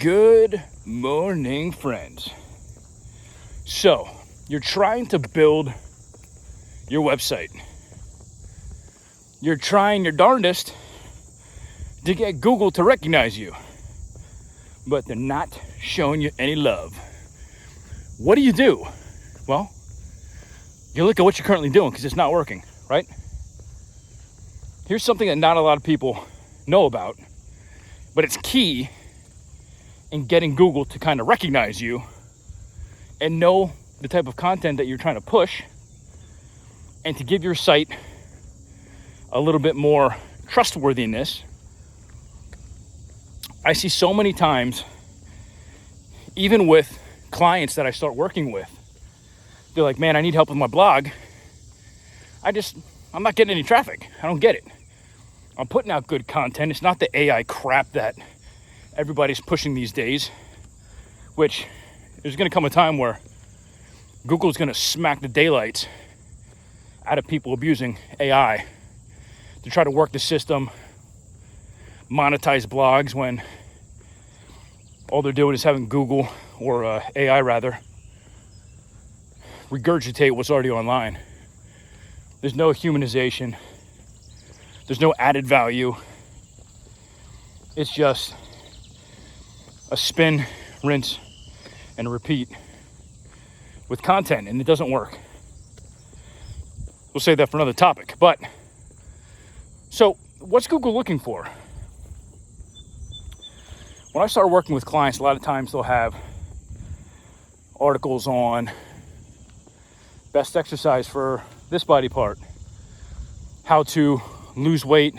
Good morning, friends. So, you're trying to build your website. You're trying your darndest to get Google to recognize you, but they're not showing you any love. What do? Well, you look at what you're currently doing because it's not working, right? Here's something that not a lot of people know about, but it's key in getting Google to kind of recognize you and know the type of content that you're trying to push, and to give your site a little bit more trustworthiness. I see so many times, even with clients that I start working with, they're like, man, I need help with my blog. I'm not getting any traffic. I don't get it. I'm putting out good content. It's not the AI crap that everybody's pushing these days, which there's going to come a time where Google's going to smack the daylights out of people abusing AI to try to work the system, monetize blogs, when all they're doing is having Google, or AI rather, regurgitate what's already online. There's no humanization. There's no added value. It's just a spin, rinse, and repeat with content, and it doesn't work. We'll save that for another topic. But so what's Google looking for? When I start working with clients, a lot of times they'll have articles on best exercise for this body part, how to lose weight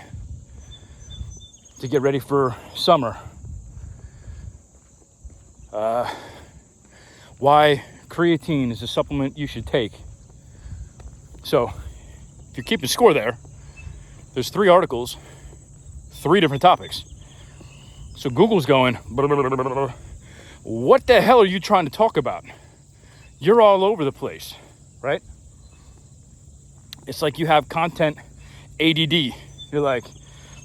to get ready for summer, why creatine is a supplement you should take. So if you're keeping score there's 3 articles, 3 different topics. So Google's going, blah, blah, blah, blah, blah. What the hell are you trying to talk about? You're all over the place, right? It's like you have content ADD. You're like,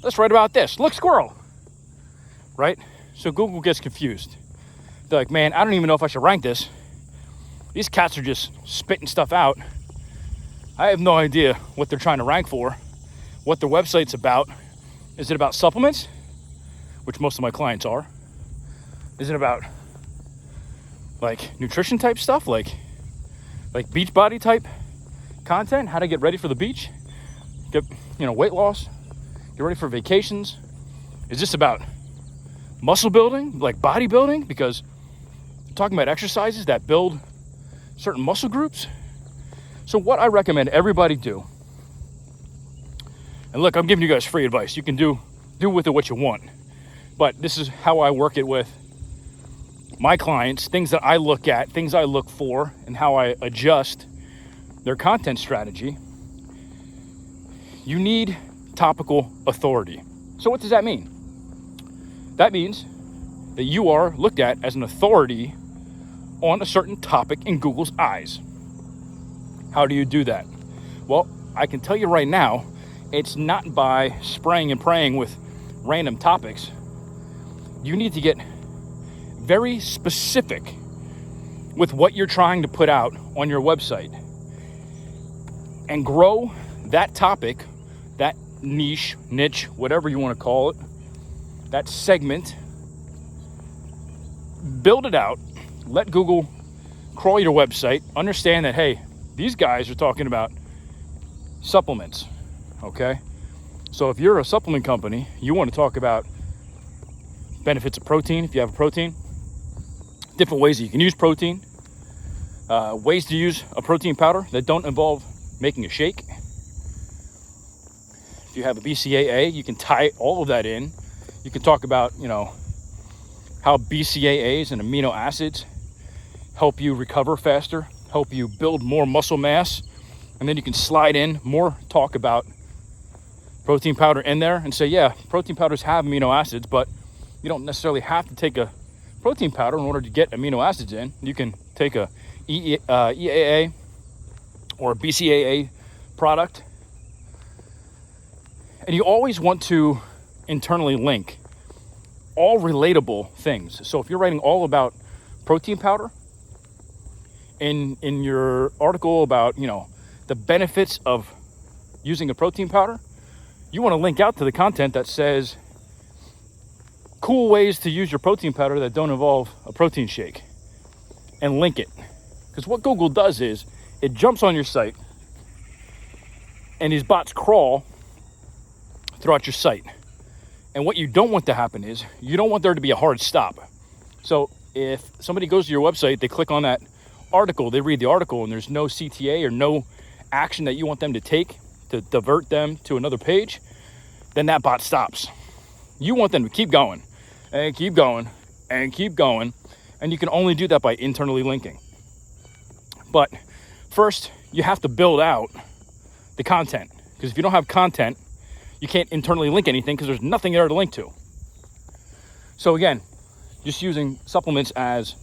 let's write about this. Look, squirrel, right? So Google gets confused. They're like, man, I don't even know if I should rank this. These cats are just spitting stuff out. I have no idea what they're trying to rank for, what their website's about. Is it about supplements, which most of my clients are? Is it about like nutrition type stuff, like beach body type content, how to get ready for the beach, get weight loss, get ready for vacations? Is this about muscle building, like bodybuilding, because I'm talking about exercises that build certain muscle groups? So what I recommend everybody do, and look, I'm giving you guys free advice. You can do with it what you want, but this is how I work it with my clients, things that I look at, things I look for, and how I adjust their content strategy. You need topical authority. So what does that mean? That means that you are looked at as an authority on a certain topic in Google's eyes. How do you do that? Well, I can tell you right now, it's not by spraying and praying with random topics. You need to get very specific with what you're trying to put out on your website and grow that topic, that niche, whatever you want to call it, that segment. Build it out. Let Google crawl your website. Understand that, hey, these guys are talking about supplements, okay? So if you're a supplement company, you want to talk about benefits of protein, if you have a protein, different ways that you can use protein, ways to use a protein powder that don't involve making a shake. If you have a BCAA, you can tie all of that in. You can talk about, how BCAAs and amino acids help you recover faster, help you build more muscle mass, and then you can slide in more talk about protein powder in there and say, yeah, protein powders have amino acids, but you don't necessarily have to take a protein powder in order to get amino acids in. You can take a EAA or a BCAA product. And you always want to internally link all relatable things. So if you're writing all about protein powder in your article about, the benefits of using a protein powder, you want to link out to the content that says cool ways to use your protein powder that don't involve a protein shake, and link it. Because what Google does is it jumps on your site and these bots crawl throughout your site. And what you don't want to happen is you don't want there to be a hard stop. So if somebody goes to your website, they click on that article, they read the article, and there's no CTA or no action that you want them to take to divert them to another page, then that bot stops. You want them to keep going and keep going and keep going. And you can only do that by internally linking. But first, you have to build out the content. Because if you don't have content, you can't internally link anything because there's nothing there to link to. So again, just using supplements as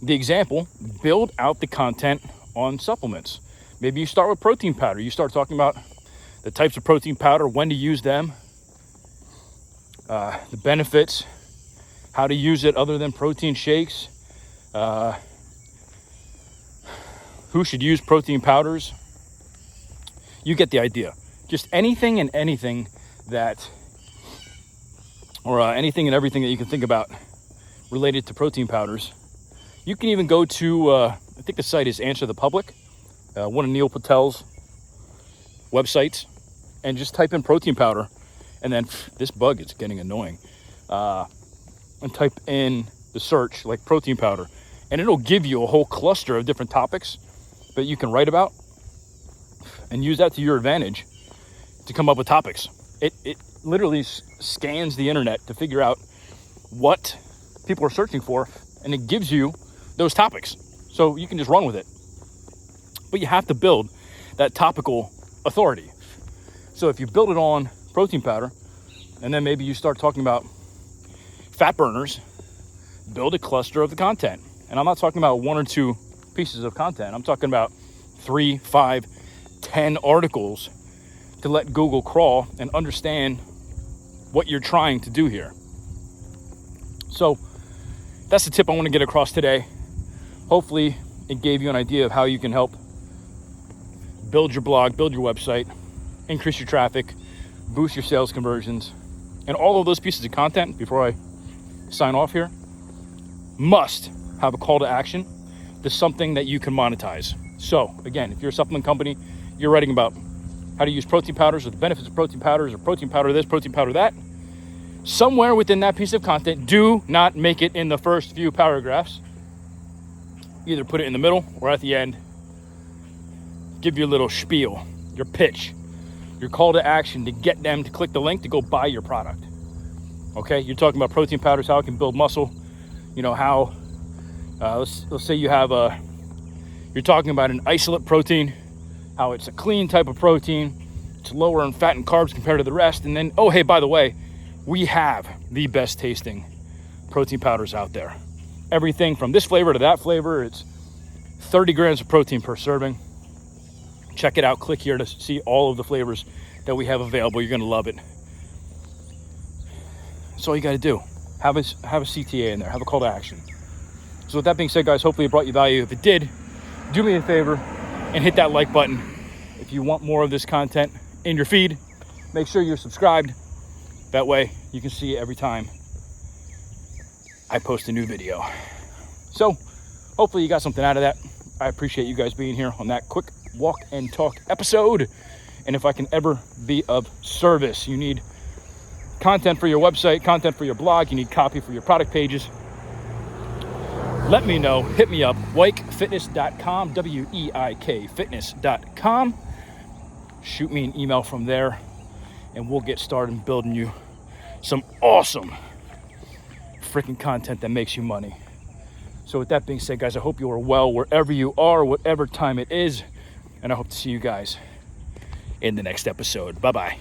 the example, build out the content on supplements. Maybe you start with protein powder. You start talking about the types of protein powder, when to use them, the benefits, how to use it other than protein shakes, who should use protein powders. You get the idea. Just anything and anything that, or anything and everything that you can think about related to protein powders. You can even go to, I think the site is Answer the Public, one of Neil Patel's websites, and just type in protein powder, and then this bug is getting annoying. And type in the search like protein powder, and it'll give you a whole cluster of different topics that you can write about and use that to your advantage to come up with topics. It literally scans the internet to figure out what people are searching for, and it gives you those topics. So you can just run with it. But you have to build that topical authority. So if you build it on protein powder, and then maybe you start talking about fat burners, build a cluster of the content. And I'm not talking about 1 or 2 pieces of content. I'm talking about 3, 5, 10 articles to let Google crawl and understand what you're trying to do here. So that's the tip I want to get across today. Hopefully it gave you an idea of how you can help build your blog, build your website, increase your traffic, boost your sales conversions. And all of those pieces of content, before I sign off here, must have a call to action to something that you can monetize. So again, if you're a supplement company, you're writing about how to use protein powders or the benefits of protein powders or protein powder this, protein powder that, somewhere within that piece of content, do not make it in the first few paragraphs. Either put it in the middle or at the end. Give your little spiel, your pitch, your call to action to get them to click the link to go buy your product. Okay, you're talking about protein powders, how it can build muscle. How, let's say you have you're talking about an isolate protein, how it's a clean type of protein, it's lower in fat and carbs compared to the rest. And then, oh, hey, by the way, we have the best tasting protein powders out there. Everything from this flavor to that flavor, it's 30 grams of protein per serving. Check it out. Click here to see all of the flavors that we have available. You're going to love it. That's all you got to do. Have a CTA in there. Have a call to action. So with that being said, guys, hopefully it brought you value. If it did, do me a favor and hit that like button. If you want more of this content in your feed, make sure you're subscribed. That way you can see it every time I post a new video. So hopefully you got something out of that. I appreciate you guys being here on that quick walk and talk episode. And if I can ever be of service, you need content for your website, content for your blog, you need copy for your product pages, let me know. Hit me up, weikfitness.com, WEIK fitness.com. Shoot me an email from there and we'll get started building you some awesome freaking content that makes you money. So with that being said, guys, I hope you are well wherever you are, whatever time it is, and I hope to see you guys in the next episode. Bye-bye.